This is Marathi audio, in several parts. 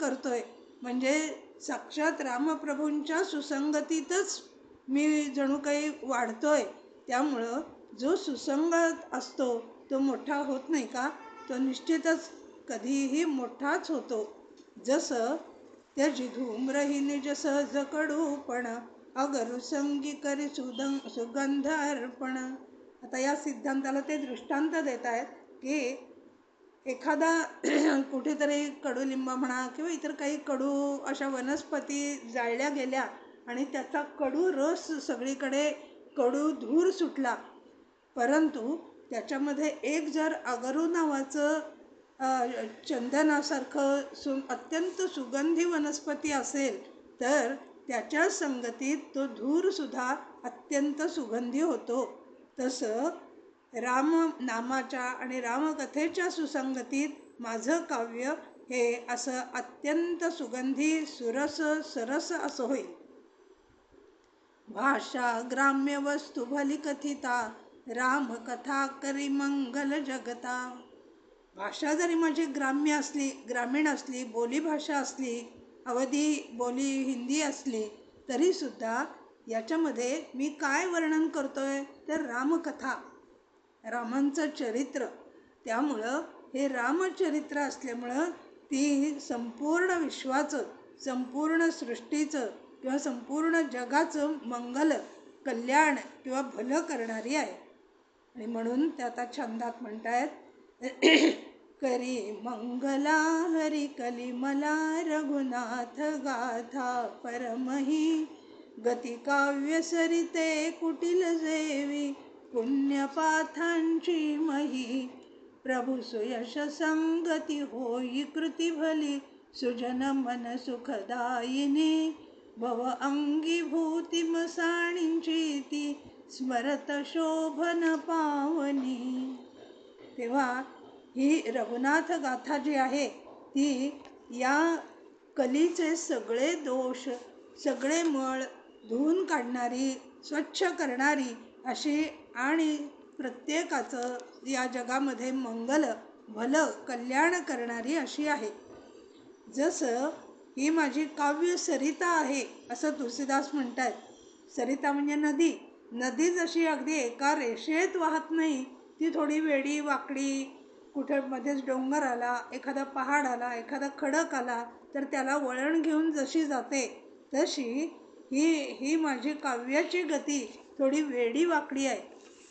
करतोय, म्हणजे साक्षात रामप्रभूंच्या सुसंगतीतच मी जणू काही वाढतोय. त्यामुळं जो सुसंगत असतो तो मोठा होत नाही का? तो निश्चितच कधीही मोठाच होतो. जसं त्याची धूम्रही निज सहज कडूपण, अगरु संगी करी सुगंध अर्पण. आता या सिद्धांताला ते दृष्टांत देत आहेत की एखादा कुठेतरी कडुलिंब म्हणा किंवा इतर काही कडू अशा वनस्पती जाळल्या गेल्या आणि त्याचा कडू रस सगळीकडे कडू धूर सुटला, परंतु त्याच्यामध्ये एक जर अगरू नावाचं चंदनासारखं अत्यंत सुगंधी वनस्पती असेल तर त्याच्या संगतीत तो धूर सुद्धा अत्यंत सुगंधी होतो. तसं राम नामाच्या आणि रामकथेच्या सुसंगतीत माझं काव्य हे असं अत्यंत सुगंधी सुरस सरस असं होईल. भाषा ग्राम्य वस्तू भली कथिता, राम कथा करी मंगल जगता. भाषा जरी माझी ग्राम्य असली, ग्रामीण असली, बोलीभाषा असली, अवधी बोली हिंदी असली, तरी सुद्धा याच्यामध्ये मी काय वर्णन करतोय तर रामकथा, रामांचं चरित्र. त्यामुळं हे रामचरित्र असल्यामुळं ती संपूर्ण विश्वाचं, संपूर्ण सृष्टीचं किंवा संपूर्ण जगाचं मंगल, कल्याण किंवा भलं करणारी आहे. आणि म्हणून ते आता छंदात म्हणतायत करी मंगला हरी कलिमला रघुनाथ गाथा परमही, गती काव्य सरिते कुटिल जेवी पुण्यपाथांची मही. प्रभू सुयश संगती होई कृती भली, सुजन मन सुखदायिनी, भव अंगीभूती मसाणींची ती, स्मरत शोभन पावनी. तेव्हा ही रघुनाथ गाथा जी आहे ती या कलीचे सगळे दोष, सगळे मळ धुवून काढणारी, स्वच्छ करणारी अशी आणि प्रत्येकाचं या जगामध्ये मंगल, भलं, कल्याण करणारी अशी आहे. जसं ही माझी काव्य सरिता आहे असं तुलसीदास म्हणतात. सरिता म्हणजे नदी. नदी जशी अगदी एका रेषेत वाहत नाही, ती थोडी वेडी वाकडी, कुठं मध्येच डोंगर आला, एखादा पहाड आला, एखादा खडक आला तर त्याला वळण घेऊन जशी जाते, तशी ही माझी काव्याची गती थोडी वेडी वाकडी आहे.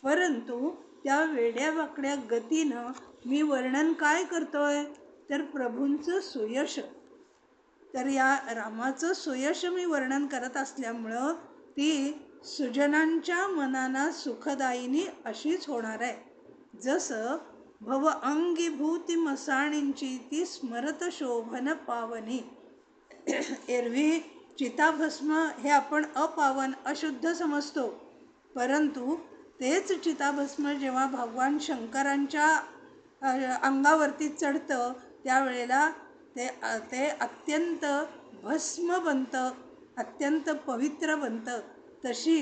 परंतु त्या वेड्या वाकड्या गतीनं मी वर्णन काय करतोय तर प्रभूंचं सुयश. तर या रामाचं सुयश मी वर्णन करत असल्यामुळं ती सुजनांच्या मनाला सुखदायिनी अशीच होणार आहे. जसं भव अंगीभूती मसाणींची ती, स्मरत शोभन पावनी. एरवी चिताभस्म हे आपण अपावन अशुद्ध समजतो, परंतु तेच चिताभस्म जेव्हा भगवान शंकरांच्या अंगावरती चढतं त्यावेळेला ते अत्यंत भस्म बनतं, अत्यंत पवित्र बनतं. तशी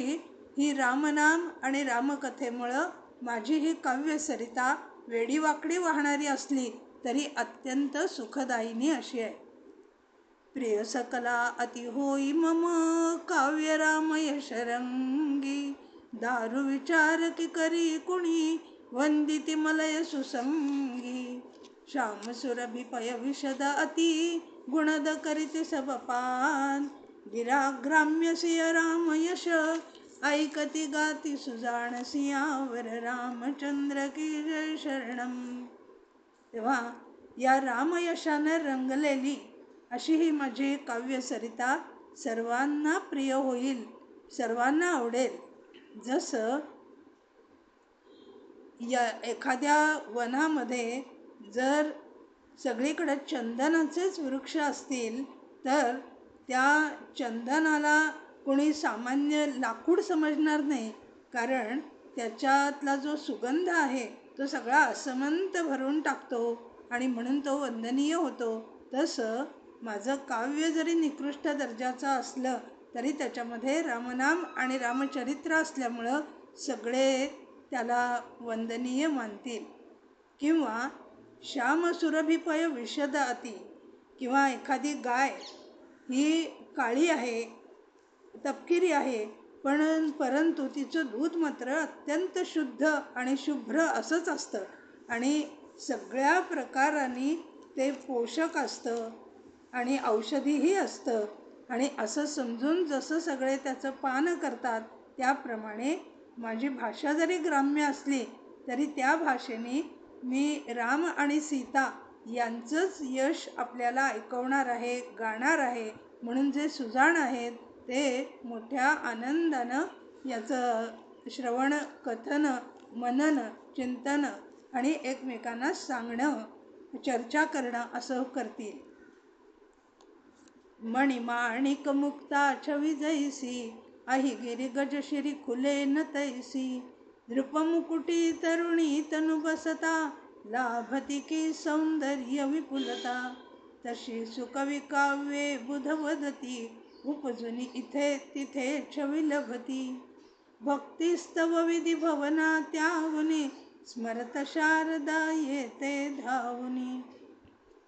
ही रामनाम आणि रामकथेमुळं माझी ही काव्यसरिता वेडीवाकडी वाहणारी असली तरी अत्यंत सुखदायिनी अशी आहे. प्रिय सकला अति होई मम काव्य राम यशरंगी, दारु विचार की करी कुणी वंदिती मलय सुसंगी. श्याम सुरभि पय विशद अति, गुणद करीति सब पान. गिराग्राम्य सिय राम यश, ऐकती गाती सुजाण सियावर रामचंद्र की जय शरणम. तेव्हा या रामयशाने रंगलेली अशी ही माझी काव्यसरिता सर्वांना प्रिय होईल, सर्वांना आवडेल. जसं या एखाद्या वनामध्ये जर सगळीकडे चंदनाचेच वृक्ष असतील तर त्या चंदनाला कोणी सामान्य लाकूड समजणार नाही, कारण त्याच्यातला जो सुगंध आहे तो सगळा असमंत भरून टाकतो आणि म्हणून तो वंदनीय होतो. तसं माझं काव्य जरी निकृष्ट दर्जाचं असलं तरी त्याच्यामध्ये रामनाम आणि रामचरित्र असल्यामुळं सगळे त्याला वंदनीय मानतील. किंवा श्याम सुरभिपय विशद अति, किंवा एखादी गाय ही काळी आहे, तपकिरी आहे, परंतु तिचं दूध मात्र अत्यंत शुद्ध आणि शुभ्र असंच असतं आणि सगळ्या प्रकारांनी ते पोषक असतं आणि औषधीही असतं. आणि असं समजून जसं सगळे त्याचं पान करतात, त्याप्रमाणे माझी भाषा जरी ग्राम्य असली तरी त्या भाषेने मी राम आणि सीता यांचंच यश आपल्याला ऐकवणार आहे, गाणार आहे. म्हणून जे सुजाण आहेत ते मोठ्या आनंदानं याचं श्रवण, कथन, मनन, चिंतन आणि एकमेकांना सांगणं, चर्चा करणं असं करतील. मणिमाणिक मुक्ता छवी जैसी, अहिगिरी गजशिरी खुले न तैसी. नृपमुकुटी तरुणी तनु बसता, लाभती की सौंदर्य विपुलता. तशी सुकवी काव्ये बुधवदती, उपजुनी इथे तिथे छवी लभती. भक्तिस्तव विधी भवना त्याहुनी, स्मरत शारदा येते धावुनी.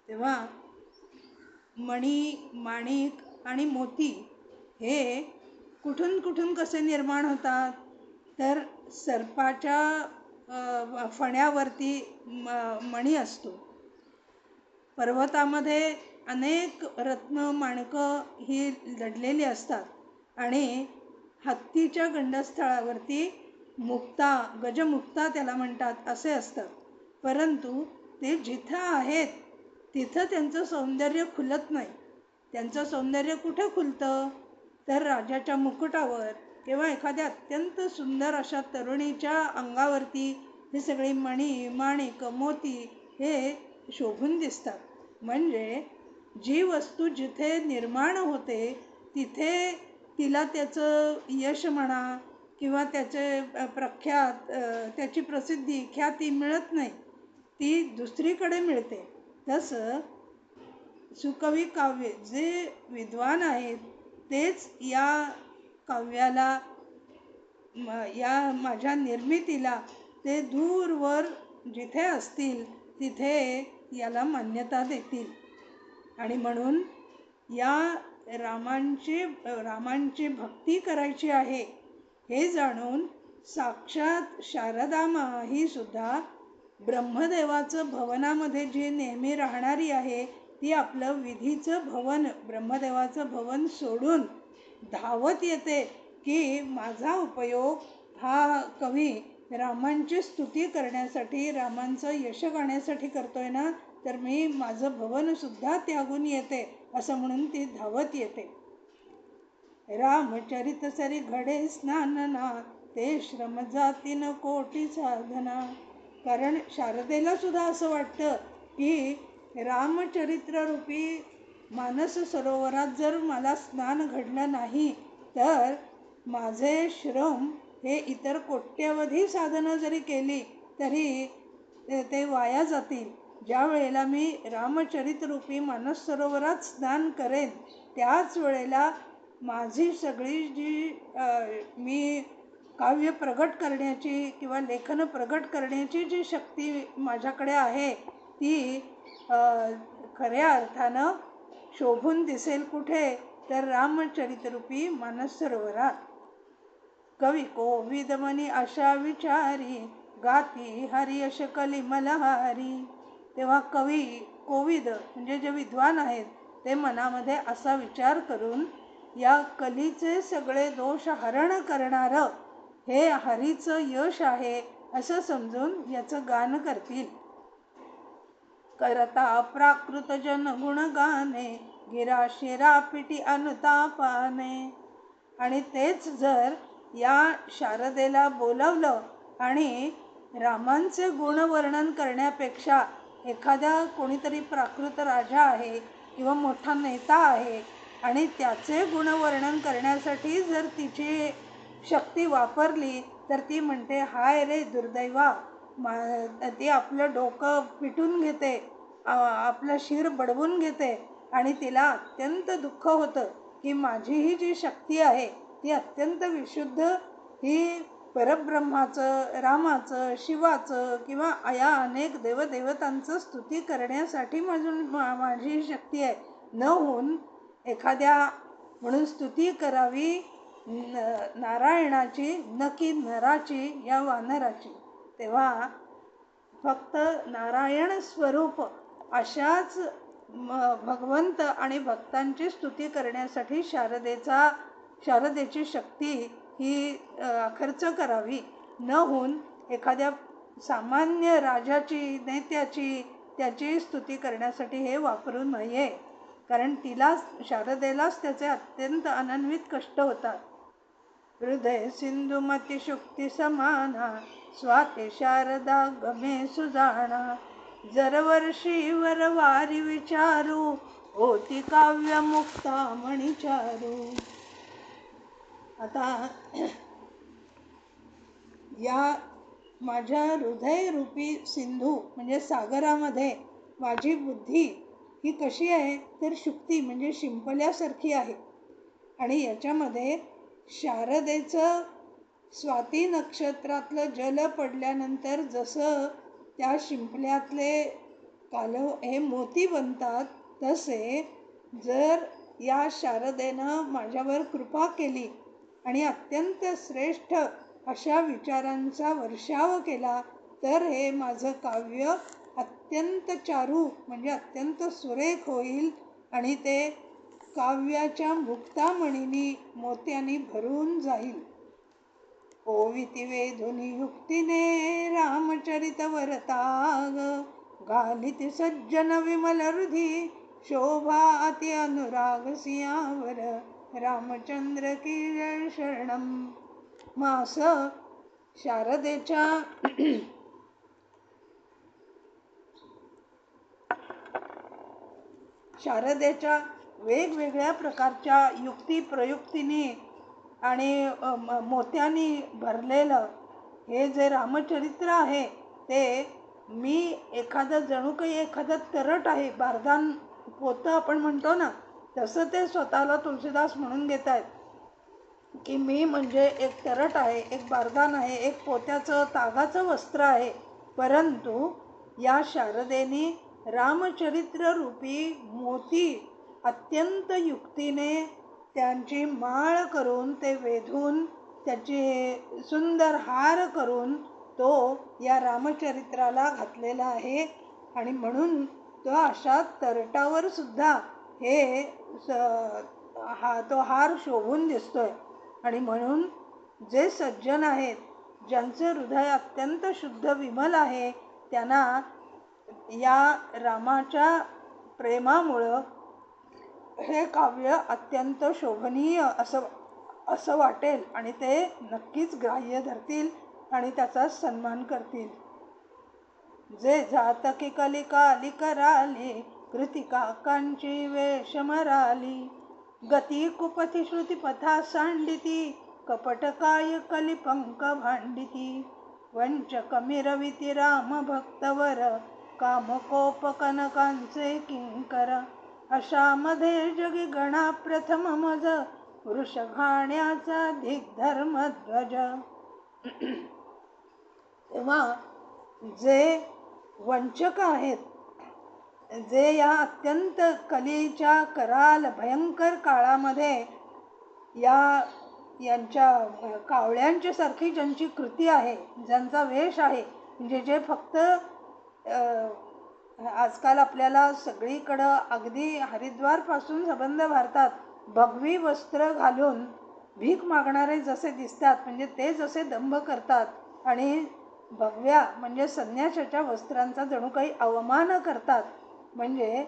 तेव्हा मणी, माणिक आणि मोती हे कुठून कुठून कसे निर्माण होतात, तर सर्पाच्या फण्यावरती मणी असतो. पर्वतामध्ये अनेक रत्न माणकं ही दडलेली असतात आणि हत्तीच्या गंडस्थळावरती मुक्ता, गजमुक्ता त्याला म्हणतात, असे असतात. परंतु ते जिथं आहेत तिथं त्यांचं सौंदर्य खुलत नाही. त्यांचं सौंदर्य कुठे खुलतं, तर राजाच्या मुकुटावर किंवा एखाद्या अत्यंत सुंदर अशा तरुणीच्या अंगावरती हे सगळे मणी, माणिक, मोती हे शोभून दिसतात. म्हणजे जी वस्तू जिथे निर्माण होते तिथे तिला त्याचं यश म्हणा किंवा त्याचे प्रख्यात, त्याची प्रसिद्धी, ख्याती मिळत नाही, ती दुसरीकडे मिळते. तसं सुकवी काव्य जे विद्वान आहेत तेच या काव्याला, या माझ्या निर्मितीला ते दूरवर जिथे असतील तिथे याला मान्यता देतील. आणि म्हणून या रामांची भक्ती करायची आहे हे जाणून साक्षात शारदा माँ ही सुद्धा ब्रह्मदेवाचं भवनामध्ये जी नेहमी राहणारी आहे, ती आपलं विधीचं भवन, ब्रह्मदेवाचं भवन सोडून धावत येते की माझा उपयोग हा कवी रामांची स्तुती करण्यासाठी, रामांचं यश गाण्यासाठी करतोय ना, तर मी माझं भवन सुद्धा त्यागून येते असं म्हणून ती धावत येते. रामचरित सरी घडे स्नानना, ते श्रम जातीन कोटी साधना. कारण शारदेला सुद्धा असं वाटतं की रामचरित्र रूपी मानस सरोवरात जर मला स्नान घडलं नाही तर माझे श्रम हे इतर कोट्यवधी साधनं जरी केली तरी ते वाया जातील. ज्या वेळेला मी रामचरित रूपी मानस सरोवरात स्नान करेन त्याच वेळेला माझी सगळी जी मी काव्य प्रगट करण्याची किंवा लेखन प्रगट करण्याची जी शक्ती माझ्याकडे आहे ती खऱ्या अर्थानं शोभून दिसेल कुठे, तर रामचरितरूपी मानस सरोवरात. कवी कोविद मनी अशा विचारी, गाती हरी यश कली मलहारी. तेव्हा कवी कोविद म्हणजे जे विद्वान आहेत ते मनामध्ये असा विचार करून या कलीचे सगळे दोष हरण करणारं हे हरीचं यश आहे असं समजून याचं गान करतील. करता प्राकृत जन गुण गाणे, गिरा शिरा पिटी अनुतापाने. आणि तेच जर या शारदेला बोलावलं आणि रामांचे गुणवर्णन करण्यापेक्षा एखाद्या कोणीतरी प्राकृत राजा आहे किंवा मोठा नेता आहे आणि त्याचे गुणवर्णन करण्यासाठी जर तिची शक्ती वापरली तर ती म्हणते, हाय रे दुर्दैवा, ती आपलं डोकं पिटून घेते, आपलं शिर बडवून घेते आणि तिला अत्यंत दुःख होतं की माझी ही जी शक्ती आहे ती अत्यंत विशुद्ध, ही परब्रह्माचं, रामाचं, शिवाचं किंवा या अनेक देवदेवतांचं स्तुती करण्यासाठी माझी शक्ती आहे. न होऊन एखाद्या म्हणून स्तुती करावी नारायणाची न की नराची या वानराची. तेव्हा फक्त नारायण स्वरूप अशाच भगवंत आणि भक्तांची स्तुती करण्यासाठी शारदेची शक्ती ही खर्च करावी. न होऊन एखाद्या सामान्य राजाची, नेत्याची, त्याची स्तुती करण्यासाठी हे वापरू नये. कारण शारदेलाच त्याचे अत्यंत अनन्वित कष्ट होतात. हृदय सिंधुमती शुक्ती समाना, स्वाती शारदा गमे सुजाणा. जर वर्षीवर वारी विचारू, होती काव्य मुक्ता मणिचारू. आता या माझ्या हृदयरूपी सिंधू म्हणजे सागरामध्ये माझी बुद्धी ही कशी आहे तर शुक्ती म्हणजे शिंपल्यासारखी आहे. आणि याच्यामध्ये शारदेचं स्वाती नक्षत्रातलं जल पडल्यानंतर जसं त्या शिंपल्यातले हे मोती बनतात, तसे जर या शारदेनं माझ्यावर कृपा केली आणि अत्यंत श्रेष्ठ अशा विचारांचा वर्षाव केला, तर हे माझं काव्य अत्यंत चारू म्हणजे अत्यंत सुरेख होईल आणि ते काव्याच्या मुक्तामणीनी, मोत्यानी भरून जाईल. ओविती वेधुनी युक्तीने रामचरित वरताग, घालिती सज्जन विमल हृदी, शोभा अति अनुराग सियावर. रामचंद्र की जय शरणम. मास शारदेच्या वेगवेगळ्या प्रकारच्या युक्ती प्रयुक्तीने आणि मोत्यांनी भरलेलं हे जे रामचरित्र आहे, ते मी जणू काही एखादं तरट आहे, बारदान पोतं आपण म्हणतो ना, तसं ते स्वतःला तुलसीदास म्हणून घेत आहेत की मी म्हणजे एक तरट आहे, एक बारदान आहे, एक पोत्याचं तागाचं वस्त्र आहे. परंतु या शारदेनी रामचरित्र रूपी मोती अत्यंत युक्तीने त्यांची माळ करून, ते वेधून त्याची सुंदर हार करून तो या रामचरित्राला घातलेला आहे. आणि म्हणून तो अशा तरटावर सुद्धा तो हार शोभून दिसतोय. आणि म्हणून जे सज्जन आहेत, ज्यांचे हृदय अत्यंत शुद्ध विमल आहे, त्यांना या रामाच्या प्रेमामुळं हे काव्य अत्यंत शोभनीय असं वाटेल आणि ते नक्कीच ग्राह्य धरतील आणि त्याचा सन्मान करतील. जे जातकी कलिकाली कराली, कृतिका कांची वेश मराली, गती कुपथी श्रुती पथा सांडिती, कपट काय कलिपंक भांडिती. वंचक मिरविती राम भक्तवर, कामकोप कनकांचे किंकर. अशा मध्ये जगी गणा प्रथम मज, वृष घाण्याचा दिग्धर्मध्वज. तेव्हा जे वंचक आहेत, जे या अत्यंत कलीच्या कराल भयंकर काळामध्ये यांच्या कावळ्यांच्या सारखी ज्यांची कृती आहे, ज्यांचा वेश आहे, म्हणजे जे फक्त आजकाल आपल्याला सगळीकडं अगदी हरिद्वारपासून संबंध भारतात भगवी वस्त्र घालून भीक मागणारे जसे दिसतात, म्हणजे ते जसे दंभ करतात आणि भगव्या म्हणजे संन्याशाच्या वस्त्रांचा जणू काही अवमान करतात, म्हणजे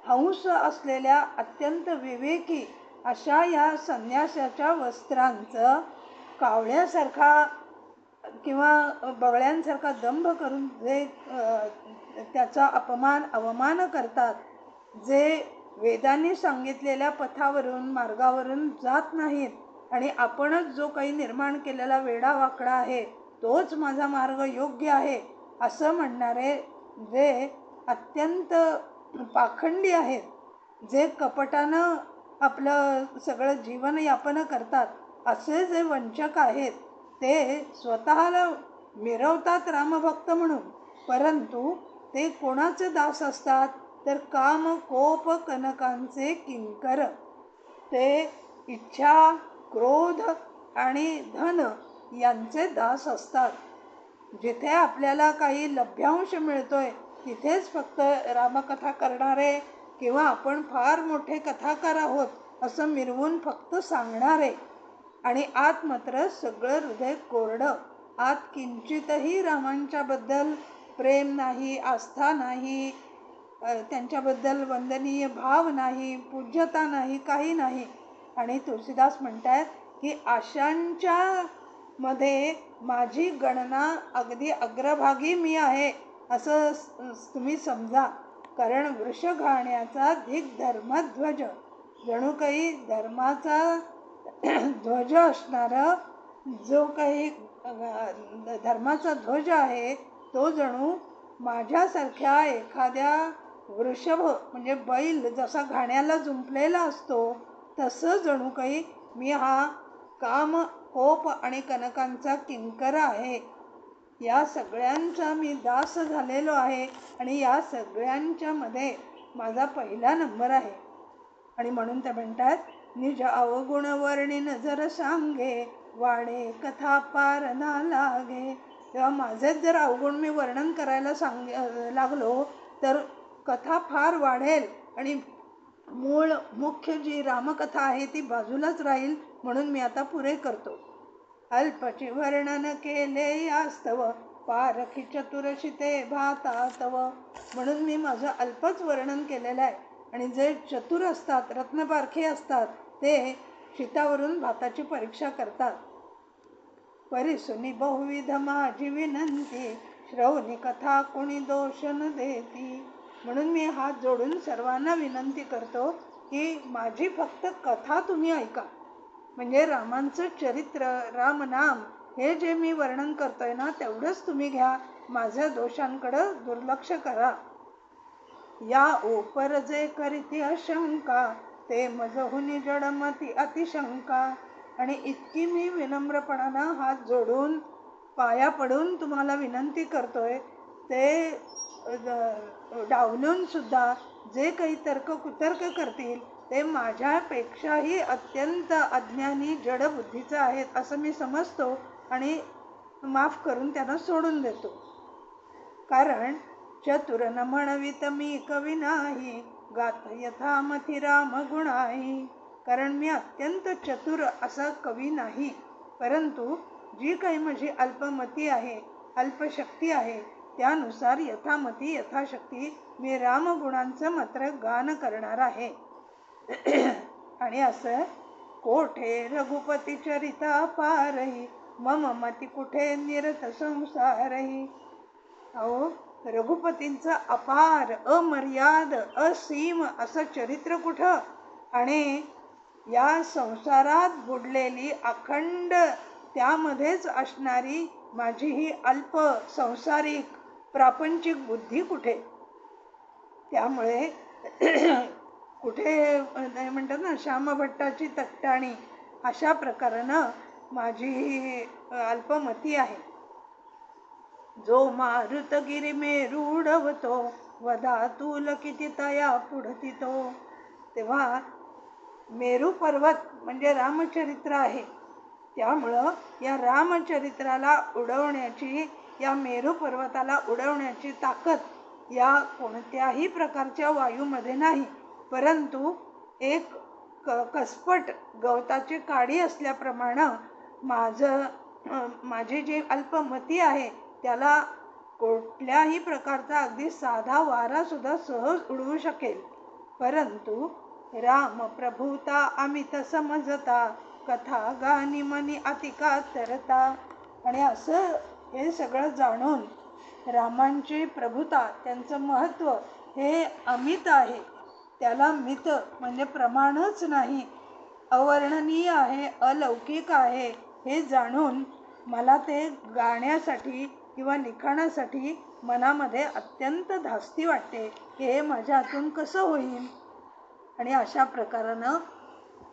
हंस असलेल्या अत्यंत विवेकी अशा या संन्यासाच्या वस्त्रांचं कावळ्यासारखा किंवा बगळ्यांसारखा दंभ करून जे त्याचा अवमान करतात, जे वेदांनी सांगितलेल्या पथावरून मार्गावरून जात नाहीत आणि आपणच जो काही निर्माण केलेला वेडा वाकडा आहे तोच माझा मार्ग योग्य आहे असं म्हणणारे जे अत्यंत पाखंडी आहेत, जे कपटानं आपलं सगळं जीवनयापन करतात, असे जे वंचक आहेत, ते स्वतःला मिरवतात रामभक्त म्हणून, परंतु ते कोणाचे दास असतात तर काम कोप कनकांचे किंकर. ते इच्छा, क्रोध आणि धन यांचे दास असतात. जिथे आपल्याला काही लभ्यांश मिळतोय तिथेच फक्त रामकथा करणारे किंवा आपण फार मोठे कथाकार आहोत असं मिरवून फक्त सांगणारे आणि आत मात्र सगळं हृदय कोरडं, आत किंचितही रामांच्याबद्दल प्रेम नाही, आस्था नाही, त्यांच्याबद्दल वंदनीय भाव नाही, पूज्यता नाही, काही नाही. आणि तुलसीदास म्हणतात की आशांच्या मध्ये माझी गणना अगदी अग्रभागी मी आहे असं तुम्ही समजा. कारण वृष घाण्याचा धिक धर्मध्वज, जणू काही धर्माचा ध्वज असणारा जो काही धर्माचा ध्वज आहे तो जणू माझ्यासारख्या एखाद्या वृषभ म्हणजे बैल जसा घाण्याला जुंपलेला असतो तसं जणू काही मी हा काम, कोप आणि कनकांचा किंकर आहे. या सगळ्यांचा मी दास झालेलो आहे आणि या सगळ्यांच्या मध्ये माझा पहिला नंबर आहे. आणि म्हणून ते म्हणतात, निज अवगुण वर्णिन जर सांगे, वाढे कथा पार ना लागे. तेव्हा माझेच जर अवगुण मी वर्णन करायला लागलो तर कथा फार वाढेल आणि मूळ मुख्य जी रामकथा आहे ती बाजूलाच राहील. म्हणून मी आता पुरे करतो. अल्पची वर्णन केले यास्तव, पारखी चतुरशिते भातातव. म्हणून मी माझं अल्पच वर्णन केलेलं आहे आणि जे चतुर असतात, रत्नपारखी असतात, ते शीतावरून भाताची परीक्षा करतात. परिसुनी बहुविध माझी विनंती, श्रवणी कथा कोणी दोष न देती. म्हणून मी हात जोडून सर्वांना विनंती करतो की माझी फक्त कथा तुम्ही ऐका. म्हणजे रामांचं चरित्र, रामनाम हे जे मी वर्णन करतोय ना तेवढंच तुम्ही घ्या, माझ्या दोषांकडं दुर्लक्ष करा. या ओपर जे करीती अशंका, ते मजहुनी जडमती अतिशंका. आणि इतकी मी विनम्रपणानं हात जोडून पाया पडून तुम्हाला विनंती करतोय, ते डावलून सुद्धा जे काही तर्क कुतर्क करतील ते माझ्यापेक्षाही अत्यंत अज्ञानी जडबुद्धीचं आहेत असं मी समजतो आणि माफ करून त्यांना सोडून देतो. कारण चतुर न म्हणवित मी कवी नाही, गात यथामथी राम गुणाई. कारण मी अत्यंत चतुर असा कवी नाही, परंतु जी काही माझी अल्पमती आहे, अल्पशक्ती आहे, त्यानुसार यथामती यथाशक्ती मी रामगुणांचं मात्र गान करणार आहे. आणि असं कोठे रघुपती चरिता पारही, मम मती कुठे निरत संसारही. अहो, रघुपतींचं अपार, अमर्याद, असीम असं चरित्र कुठं, आणि या संसारात बुडलेली अखंड त्यामध्येच असणारी माझी ही अल्प संसारिक प्रापंचिक बुद्धी कुठे. त्यामुळे कुठे म्हणतात ना श्यामभट्टाची तट्टाणी, अशा प्रकारानं माझी ही अल्पमती आहे. जो मारुतगिरी मेरू उडवतो, वधातूल किती तया पुढती तो. तेव्हा मेरू पर्वत म्हणजे रामचरित्र आहे. त्यामुळं या रामचरित्राला उडवण्याची, या मेरू पर्वताला उडवण्याची ताकद या कोणत्याही प्रकारच्या वायूमध्ये नाही, परंतु एक कसपट गवताची काडी असल्याप्रमाणे माझी जी अल्पमती आहे त्याला कुठल्याही प्रकारचा अगदी साधा वारा सुद्धा सहज उडवू शकेल. परंतु राम प्रभुता अमित समजता, कथा गाणी मनी अतिका तरता. आणि असं हे सगळं जाणून रामांची प्रभुता, त्यांचं महत्त्व हे अमित आहे, त्याला मित म्हणजे प्रमाणच नाही, अवर्णनीय आहे, अलौकिक आहे, हे जाणून मला ते गाण्यासाठी किंवा लिखाणासाठी मनामध्ये अत्यंत धास्ती वाटते की हे माझ्या हातून कसं होईल. आणि अशा प्रकारानं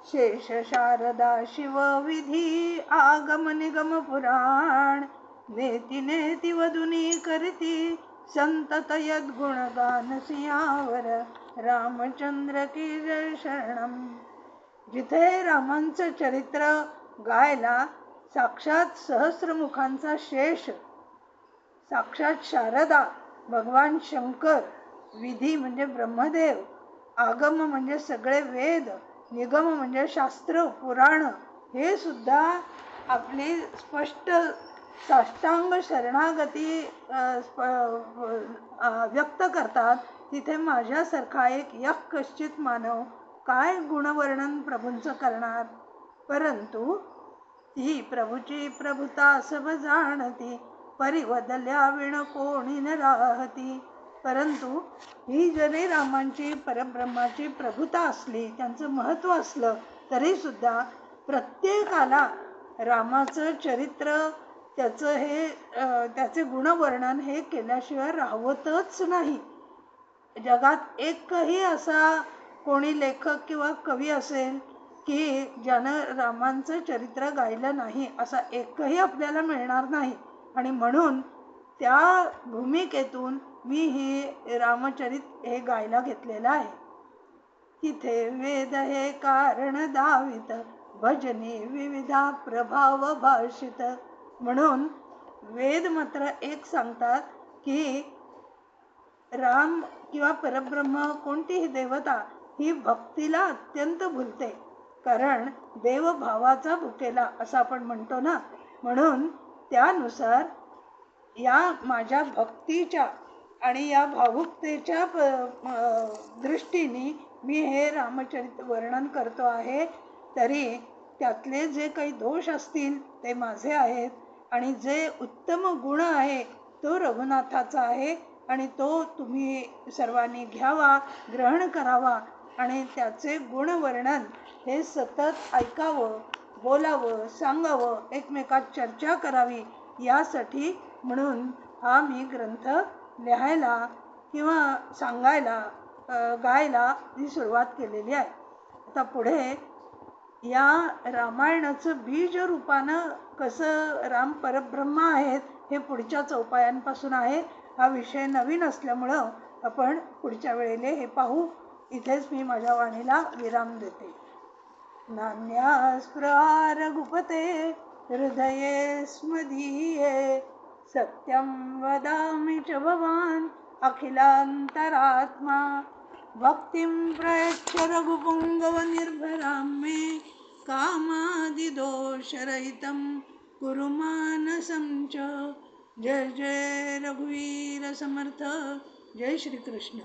शेष शारदा शिव विधी आगम निगम पुराण नेती नेती वदुनी करती संतत यद्गुणगान सियावर रामचंद्र की जय शरणम. जिथे रामांचं चरित्र गायला साक्षात सहस्रमुखांचा शेष, साक्षात शारदा, भगवान शंकर, विधी म्हणजे ब्रह्मदेव, आगम म्हणजे सगळे वेद, निगम म्हणजे शास्त्र पुराण, हे सुद्धा आपली स्पष्ट साष्टांग शरणागती व्यक्त करतात. तिथे माझ्यासारखा एक यक कश्चित मानव काय गुणवर्णन प्रभूंचं करणार. परंतु ती प्रभूची प्रभुता सब जाणती परिवदल्या विण कोणी न राहती. परंतु ही जरी रामांची परब्रह्माची प्रभुता असली, त्यांचं महत्त्व असलं, तरी सुद्धा प्रत्येकाला रामाचं चरित्र, त्याचे गुणवर्णन हे केल्याशिवाय राहवतच नाही. जगात एकही असा कोणी लेखक किंवा कवी असेल की ज्यानं रामांचं चरित्र गायलं नाही, असा एकही आपल्याला मिळणार नाही. आणि म्हणून त्या भूमिकेतून मी हे रामचरित हे गायला घेतलेलं आहे. तिथे वेद हे कारण दावित भजनी विविधा प्रभाव भाषित. म्हणून वेद मात्र एक सांगतात की राम किंवा परब्रह्म कोणतीही देवता ही भक्तीला अत्यंत भुलते, कारण देवभावाचा भुकेला असं आपण म्हणतो ना. म्हणून त्यानुसार या माझ्या भक्तीच्या आणि या भावुकतेच्या दृष्टीने मी हे रामचरित वर्णन करतो आहे. तरी त्यातले जे काही दोष असतील ते माझे आहेत, आणि जे उत्तम गुण आहे तो रघुनाथाचा आहे, आणि तो तुम्ही सर्वांनी घ्यावा, ग्रहण करावा, आणि त्याचे गुणवर्णन हे सतत ऐकावं, बोलावं, सांगावं, एकमेकात चर्चा करावी, यासाठी म्हणून हा मी ग्रंथ लिहायला किंवा सांगायला, गायला ही सुरुवात केलेली आहे. आता पुढे या रामायणाचं बीज रूपानं कसं राम परब्रह्म आहेत हे पुढच्या चौपायांपासून आहे. हा विषय नवीन असल्यामुळं आपण पुढच्या वेळेला हे पाहू. इथेच मी माझ्या वाणीला विराम देते. नान्यास्पृहा रघुपते हृदये स्मदीये सत्यं वदामि च भवान् अखिलान्तरात्मा भक्तिं प्रयच्छ रघुपुङ्गव निर्भरां मे कामादिदोषरहितं कुरु मानसं च. जय जय रघुवीर समर्थ. जय श्री कृष्ण.